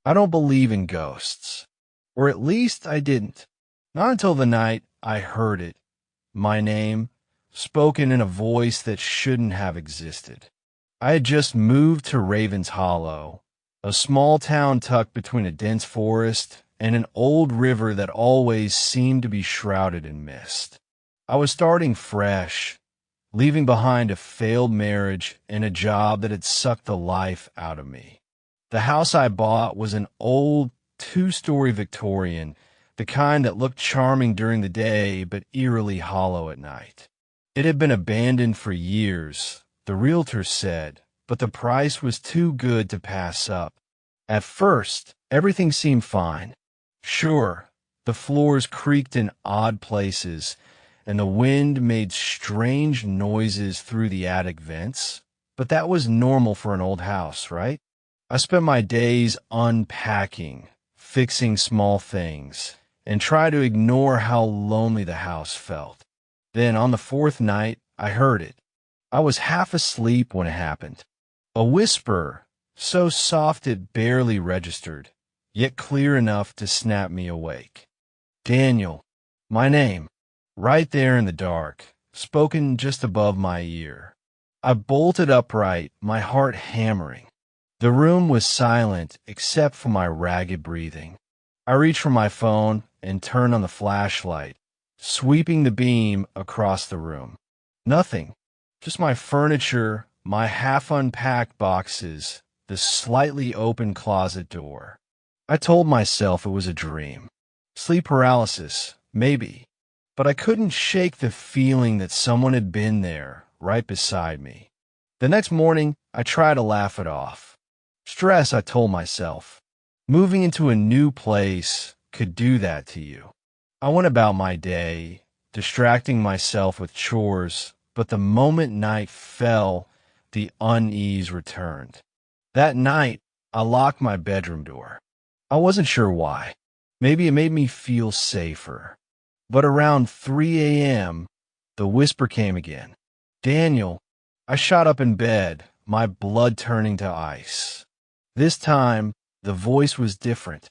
I don't believe in ghosts. Or at least I didn't. Not until the night I heard it. My name, spoken in a voice that shouldn't have existed. I had just moved to Ravens Hollow, a small town tucked between a dense forest and an old river that always seemed to be shrouded in mist. I was starting fresh, leaving behind a failed marriage and a job that had sucked the life out of me. The house I bought was an old two-story Victorian, the kind that looked charming during the day but eerily hollow at night. It had been abandoned for years, the realtor said, but the price was too good to pass up. At first, everything seemed fine. Sure, the floors creaked in odd places, and the wind made strange noises through the attic vents, but that was normal for an old house, right? I spent my days unpacking, fixing small things, and tried to ignore how lonely the house felt. Then, on the fourth night, I heard it. I was half asleep when it happened. A whisper, so soft it barely registered, yet clear enough to snap me awake. Daniel, my name, right there in the dark, spoken just above my ear. I bolted upright, my heart hammering. The room was silent except for my ragged breathing. I reached for my phone and turned on the flashlight, sweeping the beam across the room. Nothing, just my furniture, my half-unpacked boxes, the slightly open closet door. I told myself it was a dream. Sleep paralysis, maybe. But I couldn't shake the feeling that someone had been there, right beside me. The next morning, I tried to laugh it off. Stress, I told myself. Moving into a new place could do that to you. I went about my day, distracting myself with chores, but the moment night fell, the unease returned. That night, I locked my bedroom door. I wasn't sure why. Maybe it made me feel safer. But around 3 a.m., the whisper came again. Daniel, I shot up in bed, my blood turning to ice. This time, the voice was different,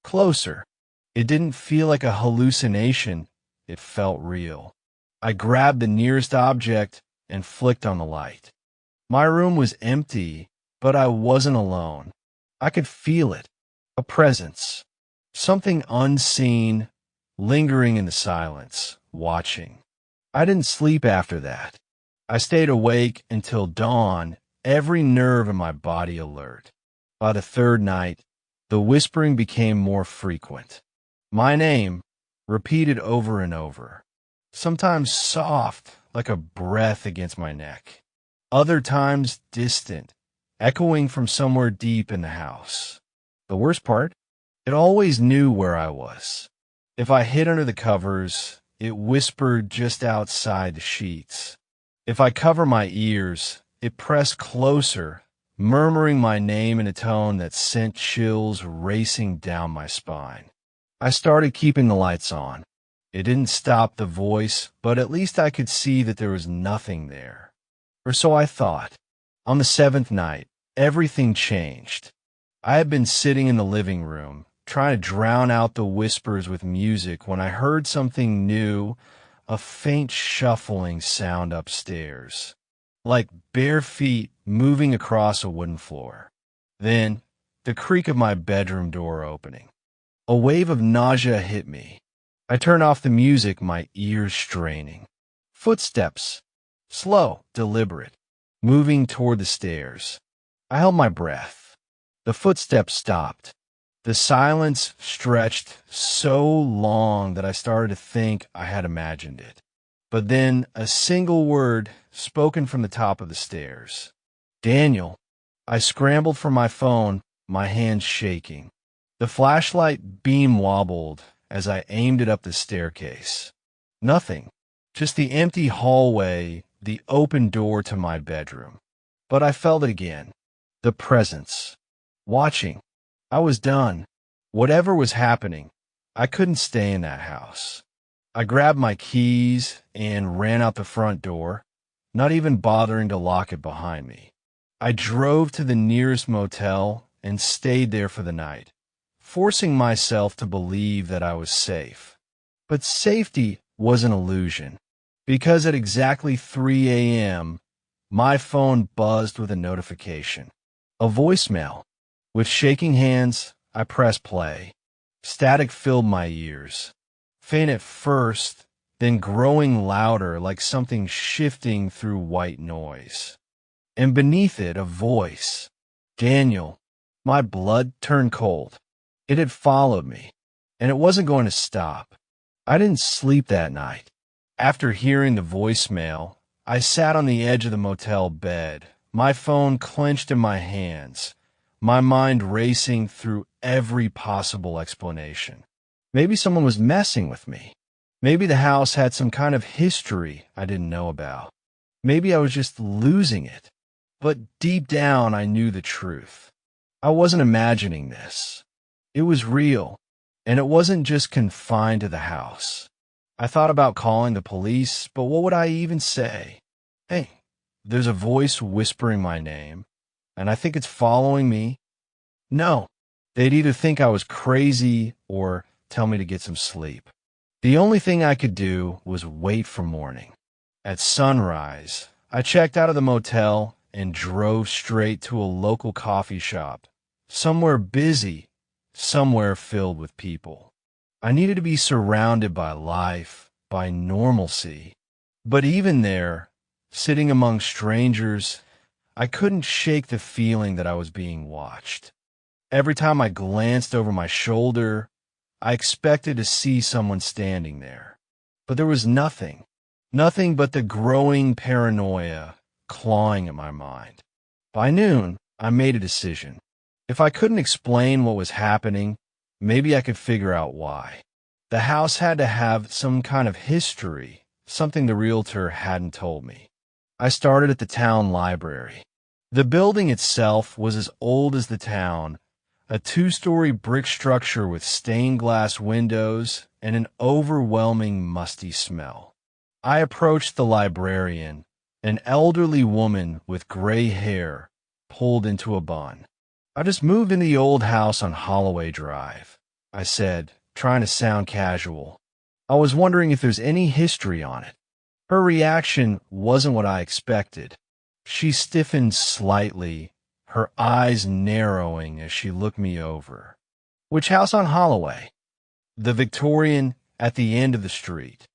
closer. It didn't feel like a hallucination. It felt real. I grabbed the nearest object and flicked on the light. My room was empty, but I wasn't alone. I could feel it, a presence, something unseen, lingering in the silence, watching. I didn't sleep after that. I stayed awake until dawn, every nerve in my body alert. By the third night, the whispering became more frequent. My name, repeated over and over, sometimes soft, like a breath against my neck, other times distant, echoing from somewhere deep in the house. The worst part? It always knew where I was. If I hid under the covers, it whispered just outside the sheets. If I cover my ears, it pressed closer, murmuring my name in a tone that sent chills racing down my spine. I started keeping the lights on. It didn't stop the voice, but at least I could see that there was nothing there. Or so I thought. On the seventh night, everything changed. I had been sitting in the living room, trying to drown out the whispers with music when I heard something new, a faint shuffling sound upstairs, like bare feet moving across a wooden floor. Then, the creak of my bedroom door opening. A wave of nausea hit me. I turned off the music, my ears straining. Footsteps, slow, deliberate, moving toward the stairs. I held my breath. The footsteps stopped. The silence stretched so long that I started to think I had imagined it. But then a single word spoken from the top of the stairs. Daniel. I scrambled for my phone, my hands shaking. The flashlight beam wobbled as I aimed it up the staircase. Nothing. Just the empty hallway, the open door to my bedroom. But I felt it again. The presence. Watching. I was done. Whatever was happening, I couldn't stay in that house. I grabbed my keys and ran out the front door, not even bothering to lock it behind me. I drove to the nearest motel and stayed there for the night, forcing myself to believe that I was safe. But safety was an illusion, because at exactly 3 a.m., my phone buzzed with a notification, a voicemail. With shaking hands, I pressed play. Static filled my ears, faint at first, then growing louder like something shifting through white noise. And beneath it, a voice. Daniel. My blood turned cold. It had followed me, and it wasn't going to stop. I didn't sleep that night. After hearing the voicemail, I sat on the edge of the motel bed, my phone clenched in my hands, my mind racing through every possible explanation. Maybe someone was messing with me. Maybe the house had some kind of history I didn't know about. Maybe I was just losing it. But deep down, I knew the truth. I wasn't imagining this. It was real, and it wasn't just confined to the house. I thought about calling the police, but what would I even say? Hey, there's a voice whispering my name, and I think it's following me. No, they'd either think I was crazy or tell me to get some sleep. The only thing I could do was wait for morning. At sunrise, I checked out of the motel and drove straight to a local coffee shop, somewhere busy, somewhere filled with people. I needed to be surrounded by life, by normalcy. But even there, sitting among strangers, I couldn't shake the feeling that I was being watched. Every time I glanced over my shoulder, I expected to see someone standing there. But there was nothing but the growing paranoia clawing at my mind. By noon, I made a decision. If I couldn't explain what was happening, maybe I could figure out why. The house had to have some kind of history, something the realtor hadn't told me. I started at the town library. The building itself was as old as the town, a 2-story brick structure with stained glass windows and an overwhelming musty smell. I approached the librarian, an elderly woman with gray hair, pulled into a bun. I just moved in the old house on Holloway Drive, I said, trying to sound casual. I was wondering if there's any history on it. Her reaction wasn't what I expected. She stiffened slightly, her eyes narrowing as she looked me over. Which house on Holloway? The Victorian at the end of the street.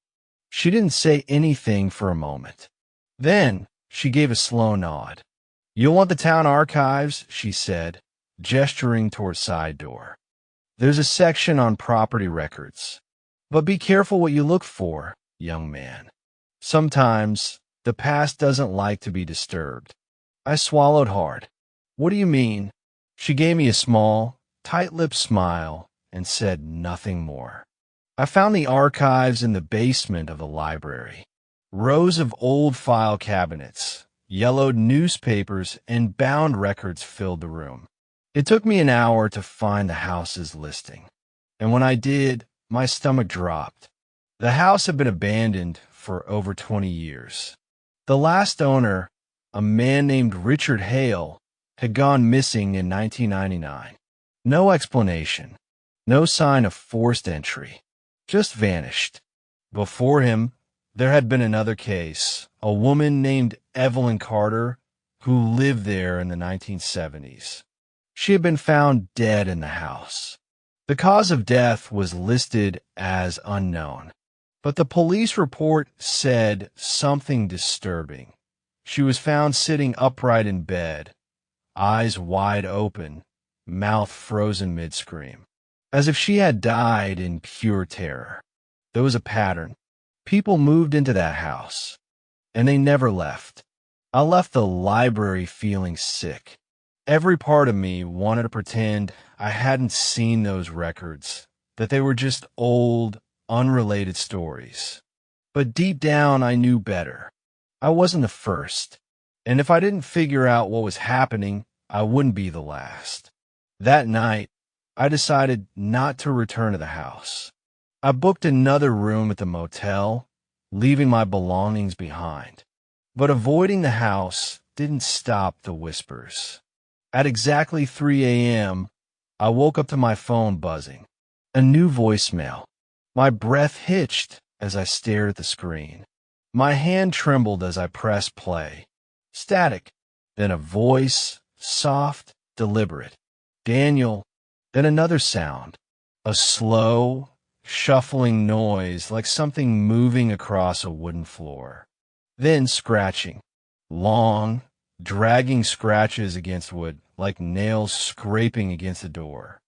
She didn't say anything for a moment. Then she gave a slow nod. You'll want the town archives, she said, gesturing toward side door. There's a section on property records. But be careful what you look for, young man. Sometimes the past doesn't like to be disturbed. I swallowed hard. What do you mean? She gave me a small, tight-lipped smile and said nothing more. I found the archives in the basement of the library. Rows of old file cabinets, yellowed newspapers, and bound records filled the room. It took me an hour to find the house's listing. And when I did, my stomach dropped. The house had been abandoned for over 20 years. The last owner, a man named Richard Hale, had gone missing in 1999. No explanation, no sign of forced entry, just vanished. Before him, there had been another case, a woman named Evelyn Carter, who lived there in the 1970s. She had been found dead in the house. The cause of death was listed as unknown, but the police report said something disturbing. She was found sitting upright in bed, eyes wide open, mouth frozen mid-scream, as if she had died in pure terror. There was a pattern. People moved into that house, and they never left. I left the library feeling sick. Every part of me wanted to pretend I hadn't seen those records, that they were just old, unrelated stories. But deep down, I knew better. I wasn't the first, and if I didn't figure out what was happening, I wouldn't be the last. That night, I decided not to return to the house. I booked another room at the motel, leaving my belongings behind. But avoiding the house didn't stop the whispers. At exactly 3 a.m., I woke up to my phone buzzing. A new voicemail. My breath hitched as I stared at the screen. My hand trembled as I pressed play. Static. Then a voice, soft, deliberate. Daniel. Then another sound. A slow, shuffling noise like something moving across a wooden floor. Then scratching. Long, dragging scratches against wood like nails scraping against the door.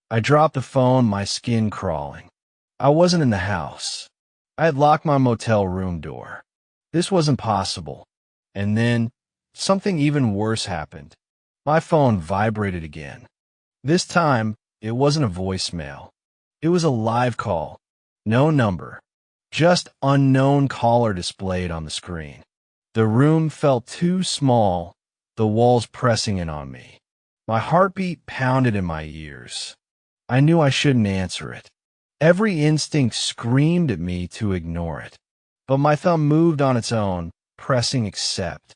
I dropped the phone, my skin crawling. I wasn't in the house. I had locked my motel room door. This wasn't possible. And then, something even worse happened. My phone vibrated again. This time, it wasn't a voicemail. It was a live call. No number. Just unknown caller displayed on the screen. The room felt too small, the walls pressing in on me. My heartbeat pounded in my ears. I knew I shouldn't answer it. Every instinct screamed at me to ignore it. But my thumb moved on its own, pressing accept.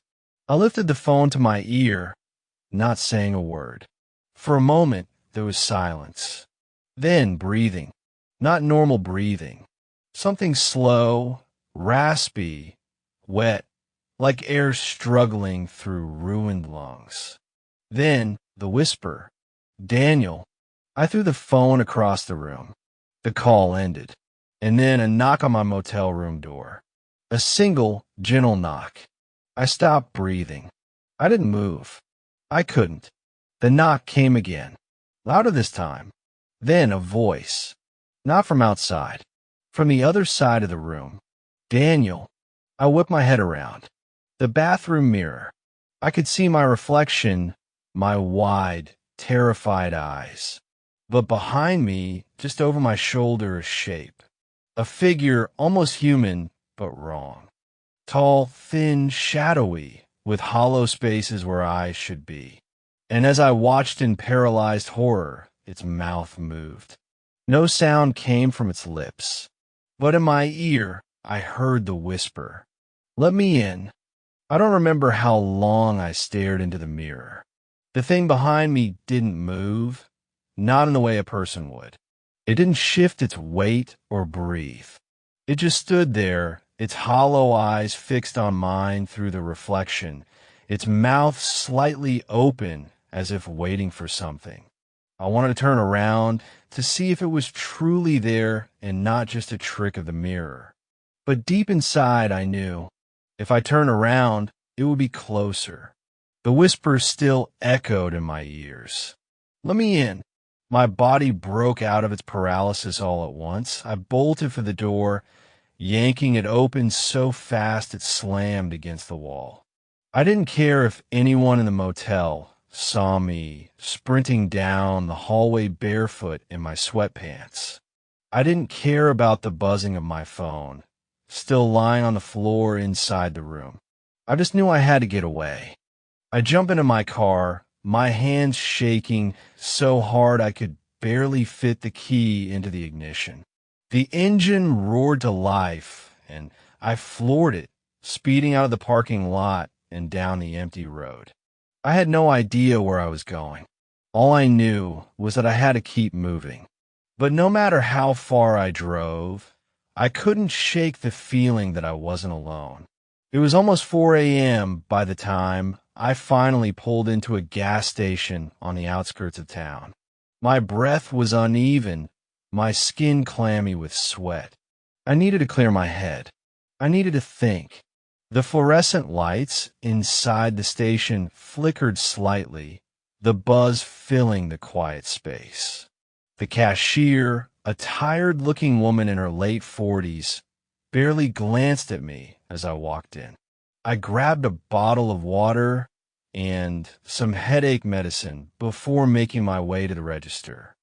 I lifted the phone to my ear, not saying a word. For a moment, there was silence. Then breathing. Not normal breathing. Something slow, raspy, wet, like air struggling through ruined lungs. Then the whisper. Daniel. I threw the phone across the room. The call ended. And then a knock on my motel room door. A single, gentle knock. I stopped breathing. I didn't move. I couldn't. The knock came again. Louder this time. Then a voice. Not from outside. From the other side of the room. Daniel. I whipped my head around. The bathroom mirror. I could see my reflection, my wide, terrified eyes. But behind me, just over my shoulder, a shape. A figure almost human, but wrong. Tall, thin, shadowy, with hollow spaces where eyes should be. And as I watched in paralyzed horror, its mouth moved. No sound came from its lips. But in my ear, I heard the whisper. Let me in. I don't remember how long I stared into the mirror. The thing behind me didn't move, not in the way a person would. It didn't shift its weight or breathe. It just stood there, its hollow eyes fixed on mine through the reflection, its mouth slightly open as if waiting for something. I wanted to turn around to see if it was truly there and not just a trick of the mirror. But deep inside I knew, if I turned around, it would be closer. The whisper still echoed in my ears. Let me in. My body broke out of its paralysis all at once. I bolted for the door, yanking it open so fast it slammed against the wall. I didn't care if anyone in the motel saw me sprinting down the hallway barefoot in my sweatpants. I didn't care about the buzzing of my phone, still lying on the floor inside the room. I just knew I had to get away. I jumped into my car, my hands shaking so hard I could barely fit the key into the ignition. The engine roared to life, and I floored it, speeding out of the parking lot and down the empty road. I had no idea where I was going. All I knew was that I had to keep moving. But no matter how far I drove, I couldn't shake the feeling that I wasn't alone. It was almost 4 a.m. by the time I finally pulled into a gas station on the outskirts of town. My breath was uneven, my skin clammy with sweat. I needed to clear my head. I needed to think. The fluorescent lights inside the station flickered slightly, the buzz filling the quiet space. The cashier, a tired-looking woman in her late 40s, barely glanced at me as I walked in. I grabbed a bottle of water and some headache medicine before making my way to the register.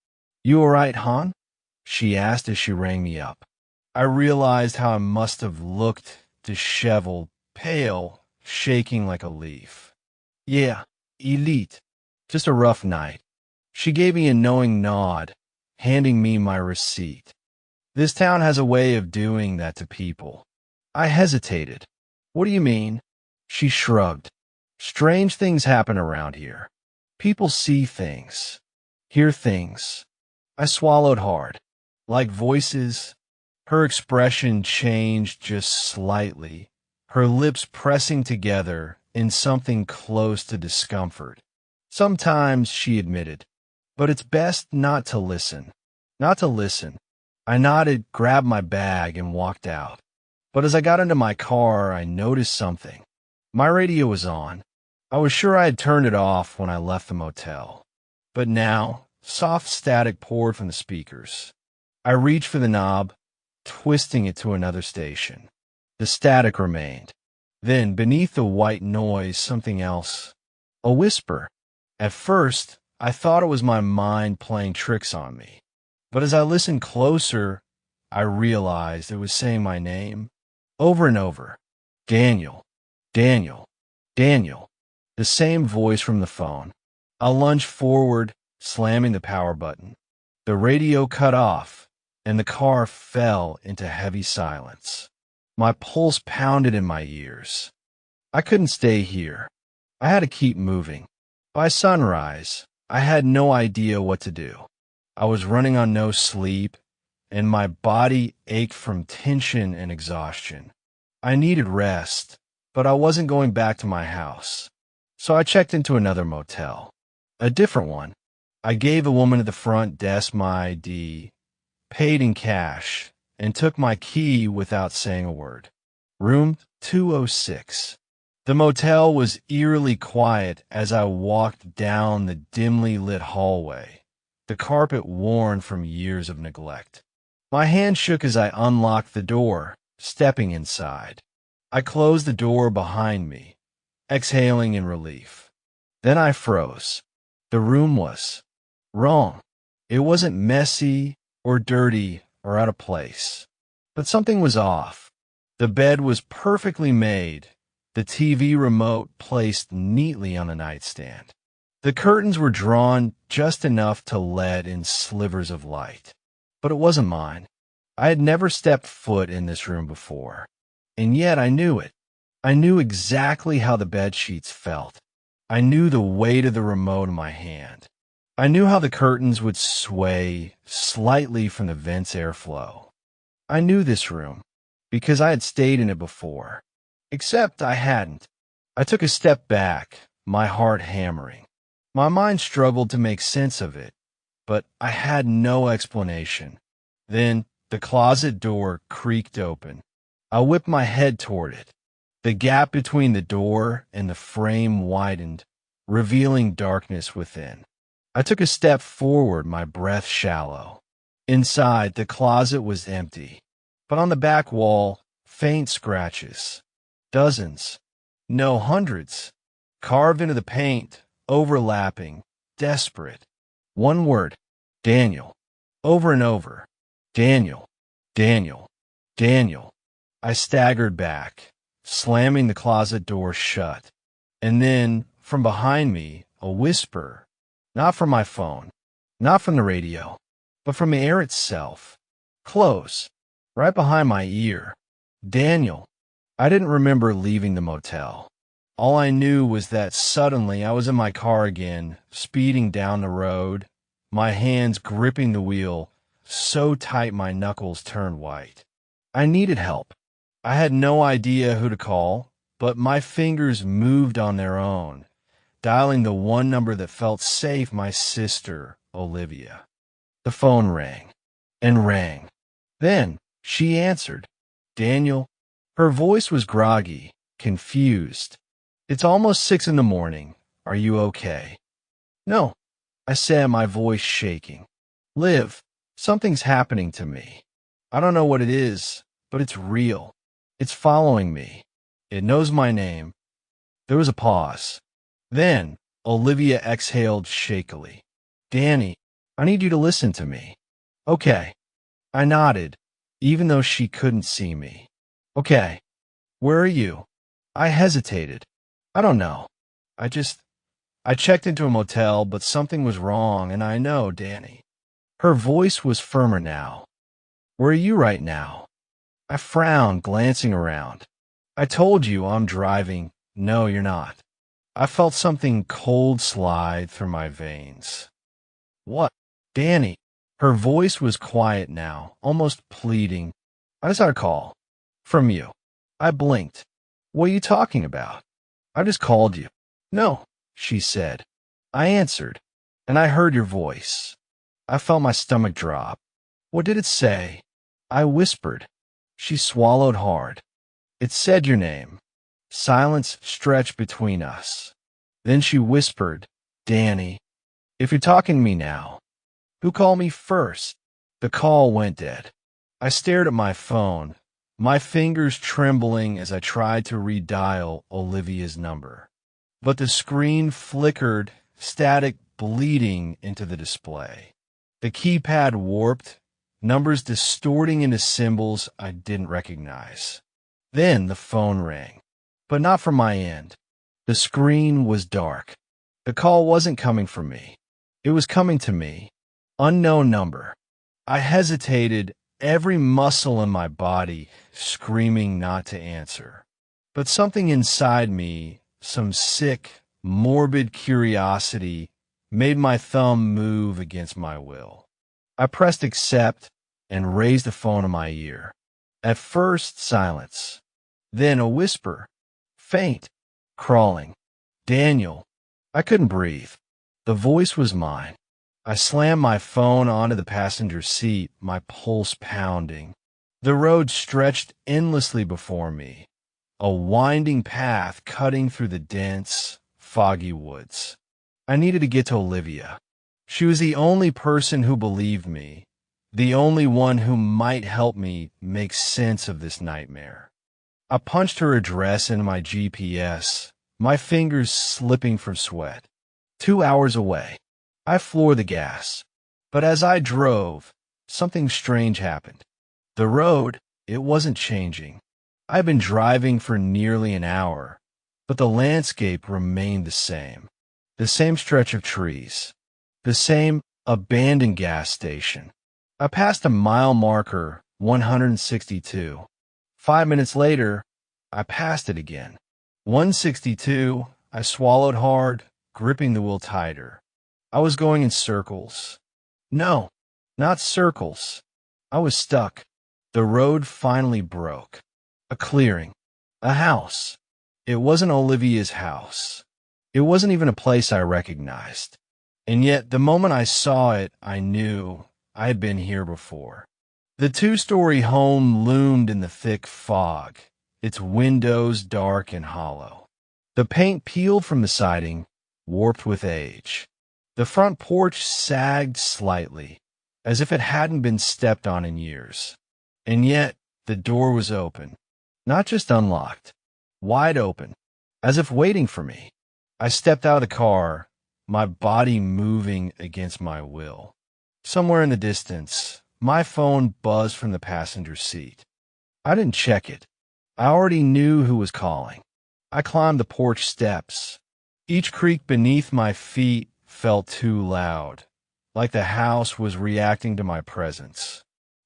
You all right, hon? She asked as she rang me up. I realized how I must have looked disheveled, pale, shaking like a leaf. Yeah, elite. Just a rough night. She gave me a knowing nod, handing me my receipt. This town has a way of doing that to people. I hesitated. What do you mean? She shrugged. Strange things happen around here. People see things. hear things. I swallowed hard. Like voices, her expression changed just slightly, her lips pressing together in something close to discomfort. Sometimes, she admitted, but it's best not to listen. Not to listen. I nodded, grabbed my bag, and walked out. But as I got into my car, I noticed something. My radio was on. I was sure I had turned it off when I left the motel. But now, soft static poured from the speakers. I reached for the knob, twisting it to another station. The static remained. Then, beneath the white noise, something else. A whisper. At first, I thought it was my mind playing tricks on me. But as I listened closer, I realized it was saying my name over and over. Daniel, Daniel, Daniel. The same voice from the phone. I lunged forward, slamming the power button. The radio cut off, and the car fell into heavy silence. My pulse pounded in my ears. I couldn't stay here. I had to keep moving. By sunrise, I had no idea what to do. I was running on no sleep, and my body ached from tension and exhaustion. I needed rest, but I wasn't going back to my house. So I checked into another motel. A different one. I gave the woman at the front desk my ID, paid in cash, and took my key without saying a word. Room 206. The motel was eerily quiet as I walked down the dimly lit hallway, the carpet worn from years of neglect. My hand shook as I unlocked the door, stepping inside. I closed the door behind me, exhaling in relief. Then I froze. The room was wrong. It wasn't messy or dirty or out of place, but something was off. The bed was perfectly made, the TV remote placed neatly on a nightstand. The curtains were drawn just enough to let in slivers of light. But it wasn't mine. I had never stepped foot in this room before, and yet I knew it. I knew exactly how the bedsheets felt. I knew the weight of the remote in my hand. I knew how the curtains would sway slightly from the vent's airflow. I knew this room because I had stayed in it before. Except I hadn't. I took a step back, my heart hammering. My mind struggled to make sense of it, but I had no explanation. Then the closet door creaked open. I whipped my head toward it. The gap between the door and the frame widened, revealing darkness within. I took a step forward, my breath shallow. Inside, the closet was empty, but on the back wall, faint scratches. Dozens, no, hundreds, carved into the paint, overlapping, desperate. One word, Daniel, over and over. Daniel, Daniel, Daniel. I staggered back, slamming the closet door shut. And then, from behind me, a whisper, not from my phone, not from the radio, but from the air itself. Close, right behind my ear. Daniel. I didn't remember leaving the motel. All I knew was that suddenly I was in my car again, speeding down the road, my hands gripping the wheel so tight my knuckles turned white. I needed help. I had no idea who to call, but my fingers moved on their own, dialing the one number that felt safe, my sister, Olivia. The phone rang and rang. Then she answered. Daniel. Her voice was groggy, confused. It's almost 6 a.m. Are you okay? No, I said, my voice shaking. Liv, something's happening to me. I don't know what it is, but it's real. It's following me. It knows my name. There was a pause. Then Olivia exhaled shakily. Danny, I need you to listen to me. Okay. I nodded, even though she couldn't see me. Okay. Where are you? I hesitated. I don't know. I checked into a motel, but something was wrong, and I know, Danny. Her voice was firmer now. Where are you right now? I frowned, glancing around. I told you I'm driving. No, you're not. I felt something cold slide through my veins. What? Danny. Her voice was quiet now, almost pleading. I just got a call. From you. I blinked. What are you talking about? I just called you. No, she said. I answered, and I heard your voice. I felt my stomach drop. What did it say? I whispered. She swallowed hard. It said your name. Silence stretched between us. Then she whispered, Danny, if you're talking to me now, who called me first? The call went dead. I stared at my phone, my fingers trembling as I tried to redial Olivia's number. But the screen flickered, static bleeding into the display. The keypad warped, numbers distorting into symbols I didn't recognize. Then the phone rang, but not from my end. The screen was dark. The call wasn't coming from me. It was coming to me. Unknown number. I hesitated, every muscle in my body screaming not to answer. But something inside me, some sick, morbid curiosity, made my thumb move against my will. I pressed accept and raised the phone to my ear. At first, silence. Then a whisper. Faint. Crawling. Daniel. I couldn't breathe. The voice was mine. I slammed my phone onto the passenger seat, my pulse pounding. The road stretched endlessly before me, a winding path cutting through the dense, foggy woods. I needed to get to Olivia. She was the only person who believed me, the only one who might help me make sense of this nightmare. I punched her address into my GPS, my fingers slipping from sweat. 2 hours away. I floored the gas. But as I drove, something strange happened. The road, it wasn't changing. I'd been driving for nearly an hour, but the landscape remained the same. The same stretch of trees. The same abandoned gas station. I passed a mile marker, 162. 5 minutes later, I passed it again. 162, I swallowed hard, gripping the wheel tighter. I was going in circles. No, not circles. I was stuck. The road finally broke. A clearing. A house. It wasn't Olivia's house. It wasn't even a place I recognized. And yet, the moment I saw it, I knew I had been here before. The two-story home loomed in the thick fog, its windows dark and hollow. The paint peeled from the siding, warped with age. The front porch sagged slightly, as if it hadn't been stepped on in years. And yet, the door was open. Not just unlocked. Wide open, as if waiting for me. I stepped out of the car, my body moving against my will. Somewhere in the distance, my phone buzzed from the passenger seat. I didn't check it. I already knew who was calling. I climbed the porch steps. Each creak beneath my feet felt too loud, like the house was reacting to my presence.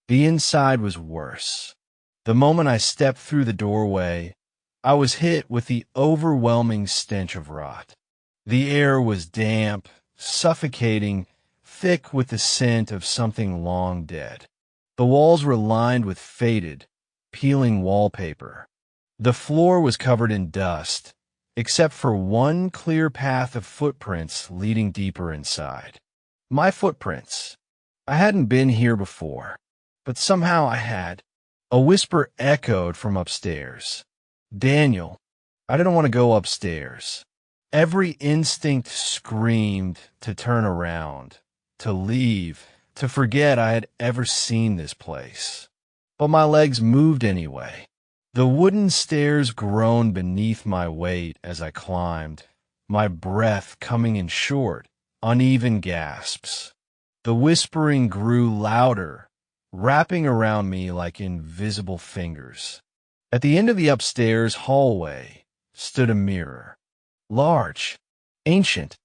The inside was worse. The moment I stepped through the doorway, I was hit with the overwhelming stench of rot. The air was damp, suffocating, thick with the scent of something long dead. The walls were lined with faded, peeling wallpaper. The floor was covered in dust, except for one clear path of footprints leading deeper inside. My footprints. I hadn't been here before, but somehow I had. A whisper echoed from upstairs. Daniel. I didn't want to go upstairs. Every instinct screamed to turn around, to leave, to forget I had ever seen this place. But my legs moved anyway. The wooden stairs groaned beneath my weight as I climbed, my breath coming in short, uneven gasps. The whispering grew louder, wrapping around me like invisible fingers. At the end of the upstairs hallway stood a mirror. Large, ancient.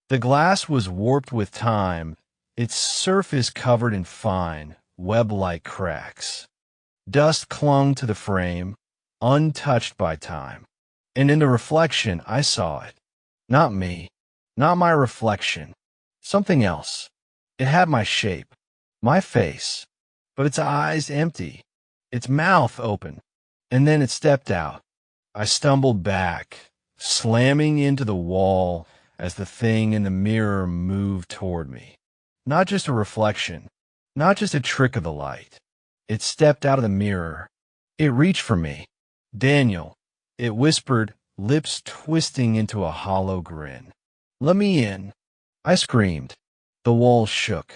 The glass was warped with time, its surface covered in fine, web-like cracks. Dust clung to the frame, untouched by time. And in the reflection, I saw it. Not me. Not my reflection. Something else. It had my shape, my face, but its eyes empty, its mouth open, and then it stepped out. I stumbled back, slamming into the wall as the thing in the mirror moved toward me. Not just a reflection, not just a trick of the light. It stepped out of the mirror. It reached for me. Daniel, it whispered, lips twisting into a hollow grin. Let me in. I screamed. The walls shook.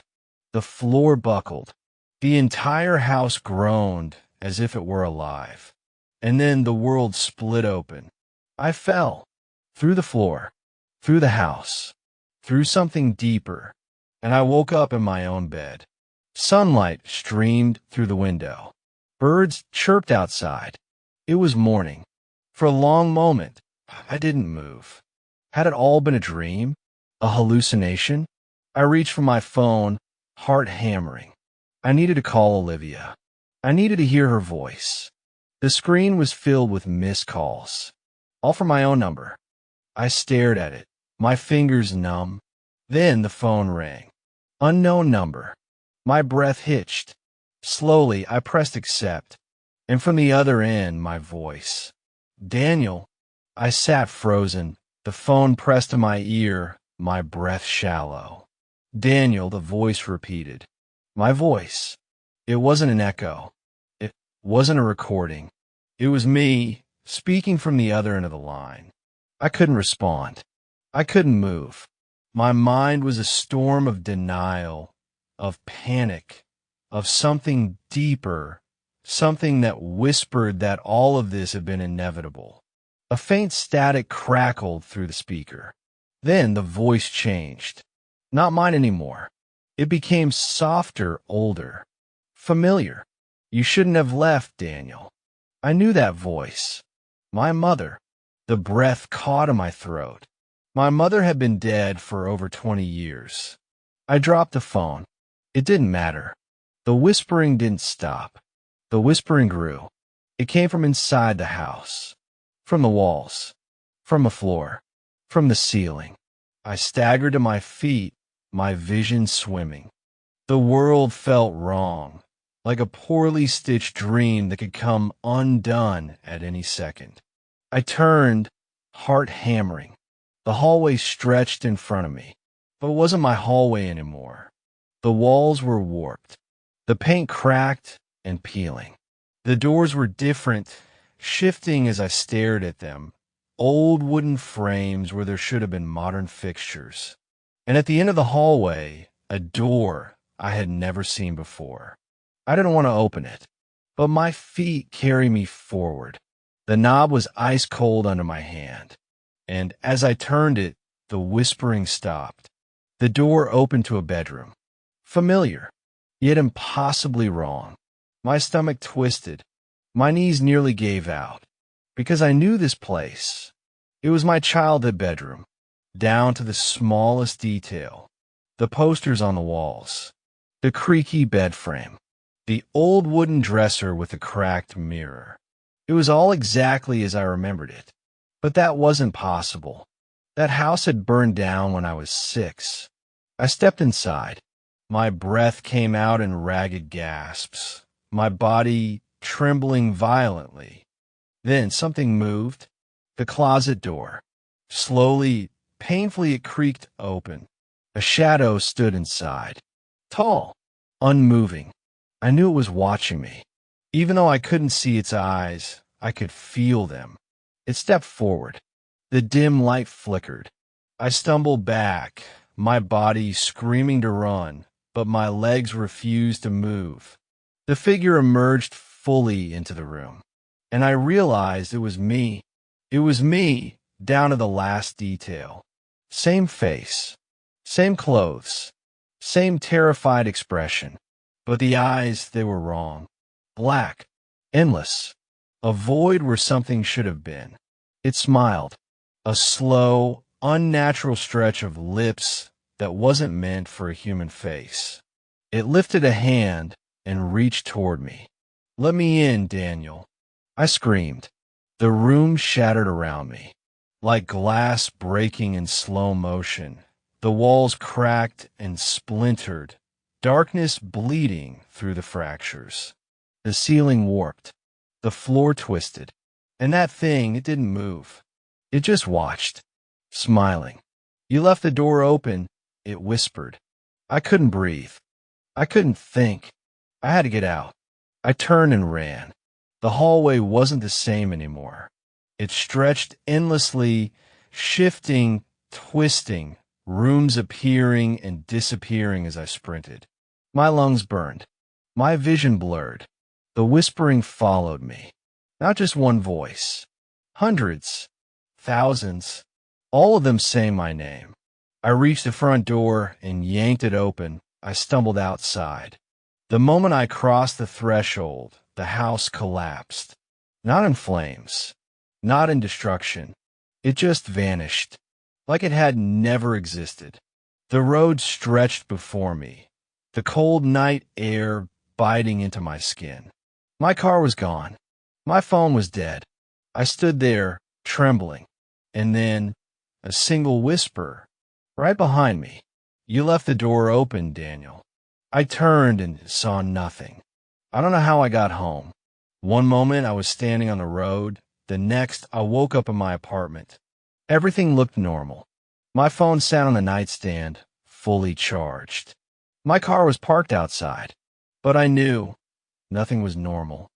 The floor buckled. The entire house groaned as if it were alive. And then the world split open. I fell. Through the floor. Through the house. Through something deeper. And I woke up in my own bed. Sunlight streamed through the window. Birds chirped outside. It was morning. For a long moment, I didn't move. Had it all been a dream? A hallucination? I reached for my phone, heart hammering. I needed to call Olivia. I needed to hear her voice. The screen was filled with missed calls, all from my own number. I stared at it, my fingers numb. Then the phone rang. Unknown number. My breath hitched. Slowly, I pressed accept, and from the other end, my voice. Daniel. I sat frozen, the phone pressed to my ear, my breath shallow. Daniel, the voice repeated. My voice. It wasn't an echo. It wasn't a recording. It was me, speaking from the other end of the line. I couldn't respond. I couldn't move. My mind was a storm of denial, of panic, of something deeper, something that whispered that all of this had been inevitable. A faint static crackled through the speaker. Then the voice changed. Not mine anymore. It became softer, older, familiar. You shouldn't have left, Daniel. I knew that voice. My mother. The breath caught in my throat. My mother had been dead for over 20 years. I dropped the phone. It didn't matter. The whispering didn't stop. The whispering grew. It came from inside the house. From the walls. From the floor. From the ceiling. I staggered to my feet, my vision swimming. The world felt wrong, like a poorly stitched dream that could come undone at any second. I turned, heart hammering. The hallway stretched in front of me, but it wasn't my hallway anymore. The walls were warped. The paint cracked and peeling. The doors were different, shifting as I stared at them. Old wooden frames where there should have been modern fixtures. And at the end of the hallway, a door I had never seen before. I didn't want to open it, but my feet carried me forward. The knob was ice cold under my hand, and as I turned it, the whispering stopped. The door opened to a bedroom. Familiar, yet impossibly wrong. My stomach twisted. My knees nearly gave out, because I knew this place. It was my childhood bedroom, down to the smallest detail. The posters on the walls, the creaky bed frame, the old wooden dresser with the cracked mirror. It was all exactly as I remembered it. But that wasn't possible. That house had burned down when I was 6. I stepped inside. My breath came out in ragged gasps, my body trembling violently. Then something moved. The closet door. Slowly, painfully it creaked open. A shadow stood inside. Tall, unmoving. I knew it was watching me. Even though I couldn't see its eyes, I could feel them. It stepped forward. The dim light flickered. I stumbled back, my body screaming to run, but my legs refused to move. The figure emerged fully into the room, and I realized it was me. It was me, down to the last detail. Same face, same clothes, same terrified expression, but the eyes, they were wrong. Black, endless, a void where something should have been. It smiled, a slow, unnatural stretch of lips that wasn't meant for a human face. It lifted a hand and reached toward me. Let me in, Daniel. I screamed. The room shattered around me, like glass breaking in slow motion. The walls cracked and splintered, darkness bleeding through the fractures. The ceiling warped, the floor twisted, and that thing, it didn't move. It just watched, smiling. You left the door open, it whispered. I couldn't breathe. I couldn't think. I had to get out. I turned and ran. The hallway wasn't the same anymore. It stretched endlessly, shifting, twisting, rooms appearing and disappearing as I sprinted. My lungs burned. My vision blurred. The whispering followed me. Not just one voice. Hundreds. Thousands. All of them saying my name. I reached the front door and yanked it open. I stumbled outside. The moment I crossed the threshold, the house collapsed. Not in flames. Not in destruction. It just vanished. Like it had never existed. The road stretched before me. The cold night air biting into my skin. My car was gone. My phone was dead. I stood there, trembling. And then, a single whisper, right behind me. You left the door open, Daniel. I turned and saw nothing. I don't know how I got home. One moment I was standing on the road. The next, I woke up in my apartment. Everything looked normal. My phone sat on the nightstand, fully charged. My car was parked outside. But I knew nothing was normal.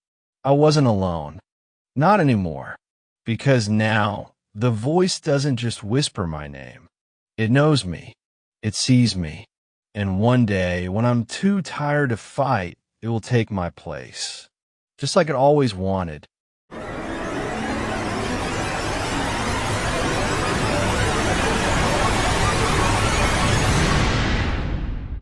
I wasn't alone. Not anymore. Because now, the voice doesn't just whisper my name. It knows me. It sees me. And one day, when I'm too tired to fight, it will take my place. Just like it always wanted.